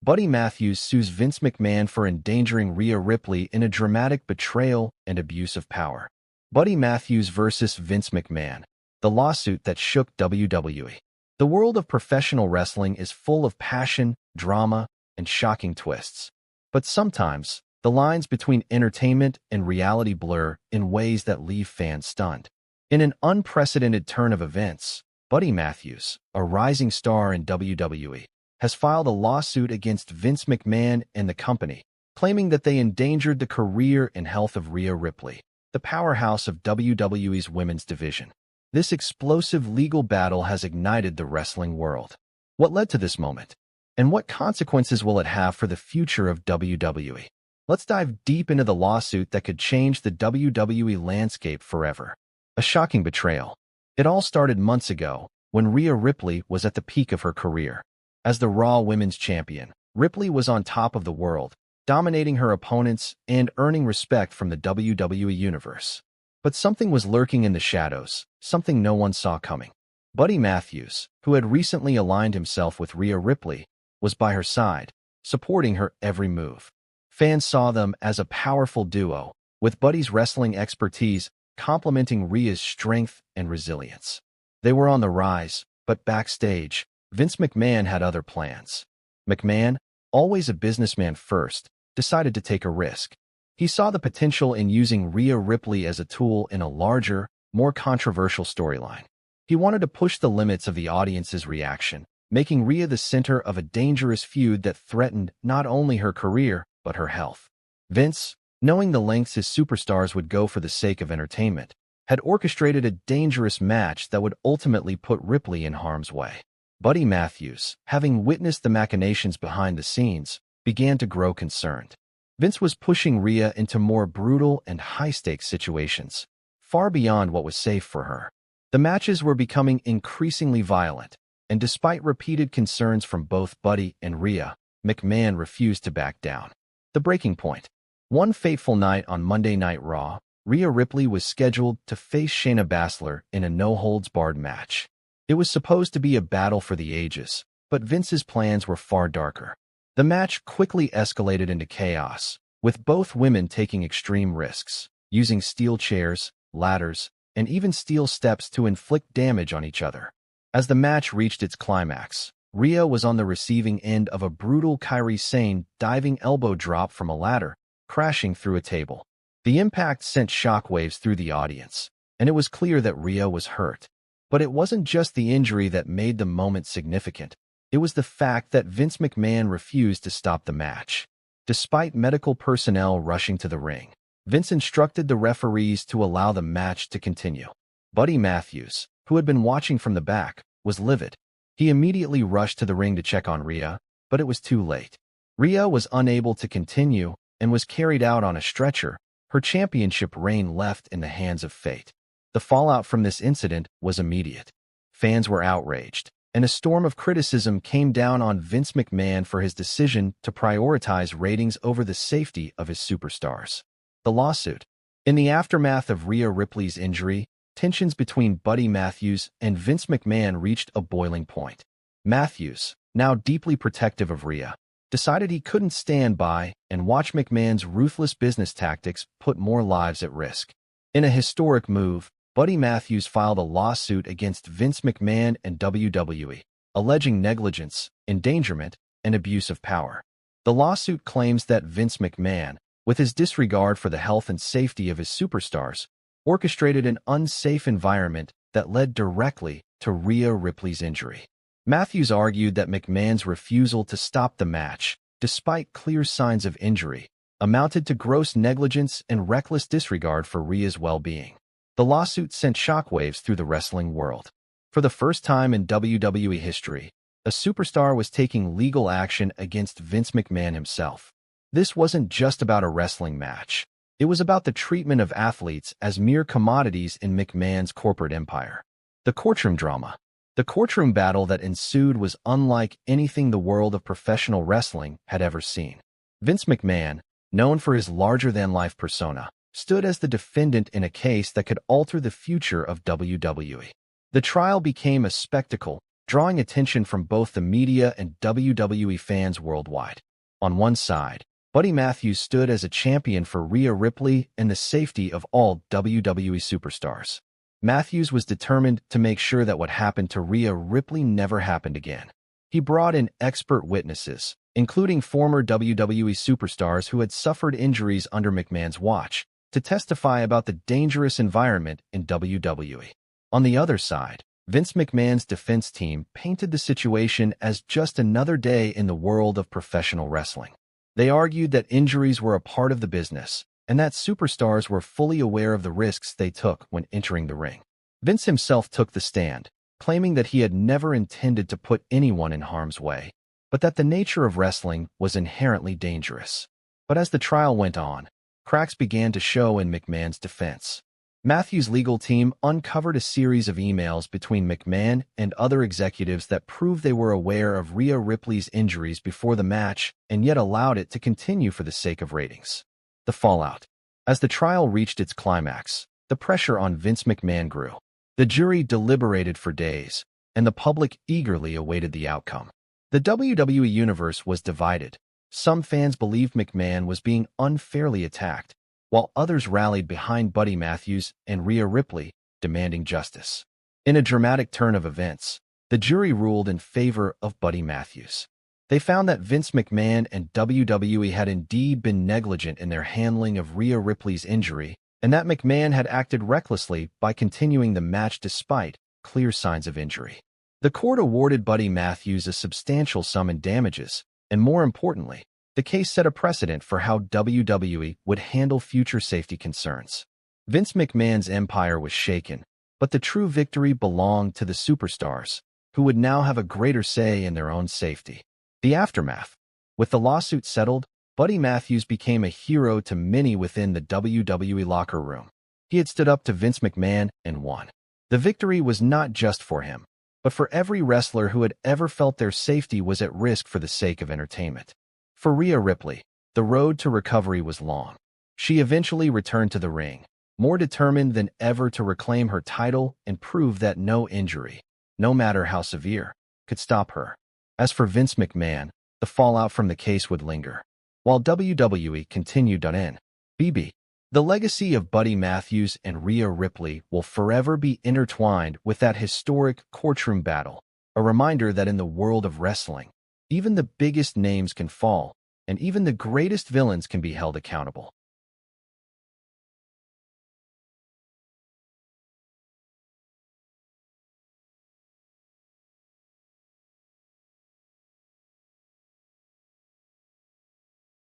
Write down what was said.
Buddy Matthews sues Vince McMahon for endangering Rhea Ripley in a dramatic betrayal and abuse of power. Buddy Matthews versus Vince McMahon, the lawsuit that shook WWE. The world of professional wrestling is full of passion, drama, and shocking twists. But sometimes, the lines between entertainment and reality blur in ways that leave fans stunned. In an unprecedented turn of events, Buddy Matthews, a rising star in WWE, has filed a lawsuit against Vince McMahon and the company, claiming that they endangered the career and health of Rhea Ripley, the powerhouse of WWE's women's division. This explosive legal battle has ignited the wrestling world. What led to this moment? And what consequences will it have for the future of WWE? Let's dive deep into the lawsuit that could change the WWE landscape forever. A shocking betrayal. It all started months ago, when Rhea Ripley was at the peak of her career. As the Raw Women's Champion, Ripley was on top of the world, dominating her opponents and earning respect from the WWE Universe. But something was lurking in the shadows, something no one saw coming. Buddy Matthews, who had recently aligned himself with Rhea Ripley, was by her side, supporting her every move. Fans saw them as a powerful duo, with Buddy's wrestling expertise complementing Rhea's strength and resilience. They were on the rise, but backstage, Vince McMahon had other plans. McMahon, always a businessman first, decided to take a risk. He saw the potential in using Rhea Ripley as a tool in a larger, more controversial storyline. He wanted to push the limits of the audience's reaction, making Rhea the center of a dangerous feud that threatened not only her career, but her health. Vince, knowing the lengths his superstars would go for the sake of entertainment, had orchestrated a dangerous match that would ultimately put Ripley in harm's way. Buddy Matthews, having witnessed the machinations behind the scenes, began to grow concerned. Vince was pushing Rhea into more brutal and high-stakes situations, far beyond what was safe for her. The matches were becoming increasingly violent, and despite repeated concerns from both Buddy and Rhea, McMahon refused to back down. The breaking point. One fateful night on Monday Night Raw, Rhea Ripley was scheduled to face Shayna Baszler in a no-holds-barred match. It was supposed to be a battle for the ages, but Vince's plans were far darker. The match quickly escalated into chaos, with both women taking extreme risks, using steel chairs, ladders, and even steel steps to inflict damage on each other. As the match reached its climax, Rhea was on the receiving end of a brutal Kairi Sane diving elbow drop from a ladder, crashing through a table. The impact sent shockwaves through the audience, and it was clear that Rhea was hurt. But it wasn't just the injury that made the moment significant. It was the fact that Vince McMahon refused to stop the match. Despite medical personnel rushing to the ring, Vince instructed the referees to allow the match to continue. Buddy Matthews, who had been watching from the back, was livid. He immediately rushed to the ring to check on Rhea, but it was too late. Rhea was unable to continue and was carried out on a stretcher, her championship reign left in the hands of fate. The fallout from this incident was immediate. Fans were outraged, and a storm of criticism came down on Vince McMahon for his decision to prioritize ratings over the safety of his superstars. The lawsuit. In the aftermath of Rhea Ripley's injury, tensions between Buddy Matthews and Vince McMahon reached a boiling point. Matthews, now deeply protective of Rhea, decided he couldn't stand by and watch McMahon's ruthless business tactics put more lives at risk. In a historic move, Buddy Matthews filed a lawsuit against Vince McMahon and WWE, alleging negligence, endangerment, and abuse of power. The lawsuit claims that Vince McMahon, with his disregard for the health and safety of his superstars, orchestrated an unsafe environment that led directly to Rhea Ripley's injury. Matthews argued that McMahon's refusal to stop the match, despite clear signs of injury, amounted to gross negligence and reckless disregard for Rhea's well-being. The lawsuit sent shockwaves through the wrestling world. For the first time in WWE history, a superstar was taking legal action against Vince McMahon himself. This wasn't just about a wrestling match. It was about the treatment of athletes as mere commodities in McMahon's corporate empire. The courtroom drama. The courtroom battle that ensued was unlike anything the world of professional wrestling had ever seen. Vince McMahon, known for his larger-than-life persona, stood as the defendant in a case that could alter the future of WWE. The trial became a spectacle, drawing attention from both the media and WWE fans worldwide. On one side, Buddy Matthews stood as a champion for Rhea Ripley and the safety of all WWE superstars. Matthews was determined to make sure that what happened to Rhea Ripley never happened again. He brought in expert witnesses, including former WWE superstars who had suffered injuries under McMahon's watch, to testify about the dangerous environment in WWE. On the other side, Vince McMahon's defense team painted the situation as just another day in the world of professional wrestling. They argued that injuries were a part of the business, and that superstars were fully aware of the risks they took when entering the ring. Vince himself took the stand, claiming that he had never intended to put anyone in harm's way, but that the nature of wrestling was inherently dangerous. But as the trial went on, cracks began to show in McMahon's defense. Matthews' legal team uncovered a series of emails between McMahon and other executives that proved they were aware of Rhea Ripley's injuries before the match and yet allowed it to continue for the sake of ratings. The fallout. As the trial reached its climax, the pressure on Vince McMahon grew. The jury deliberated for days, and the public eagerly awaited the outcome. The WWE universe was divided. Some fans believed McMahon was being unfairly attacked, while others rallied behind Buddy Matthews and Rhea Ripley, demanding justice. In a dramatic turn of events, the jury ruled in favor of Buddy Matthews. They found that Vince McMahon and WWE had indeed been negligent in their handling of Rhea Ripley's injury, and that McMahon had acted recklessly by continuing the match despite clear signs of injury. The court awarded Buddy Matthews a substantial sum in damages, and more importantly, the case set a precedent for how WWE would handle future safety concerns. Vince McMahon's empire was shaken, but the true victory belonged to the superstars, who would now have a greater say in their own safety. The aftermath. With the lawsuit settled, Buddy Matthews became a hero to many within the WWE locker room. He had stood up to Vince McMahon and won. The victory was not just for him, but for every wrestler who had ever felt their safety was at risk for the sake of entertainment. For Rhea Ripley, the road to recovery was long. She eventually returned to the ring, more determined than ever to reclaim her title and prove that no injury, no matter how severe, could stop her. As for Vince McMahon, the fallout from the case would linger. While WWE continued on BB, the legacy of Buddy Matthews and Rhea Ripley will forever be intertwined with that historic courtroom battle, a reminder that in the world of wrestling, even the biggest names can fall, and even the greatest villains can be held accountable.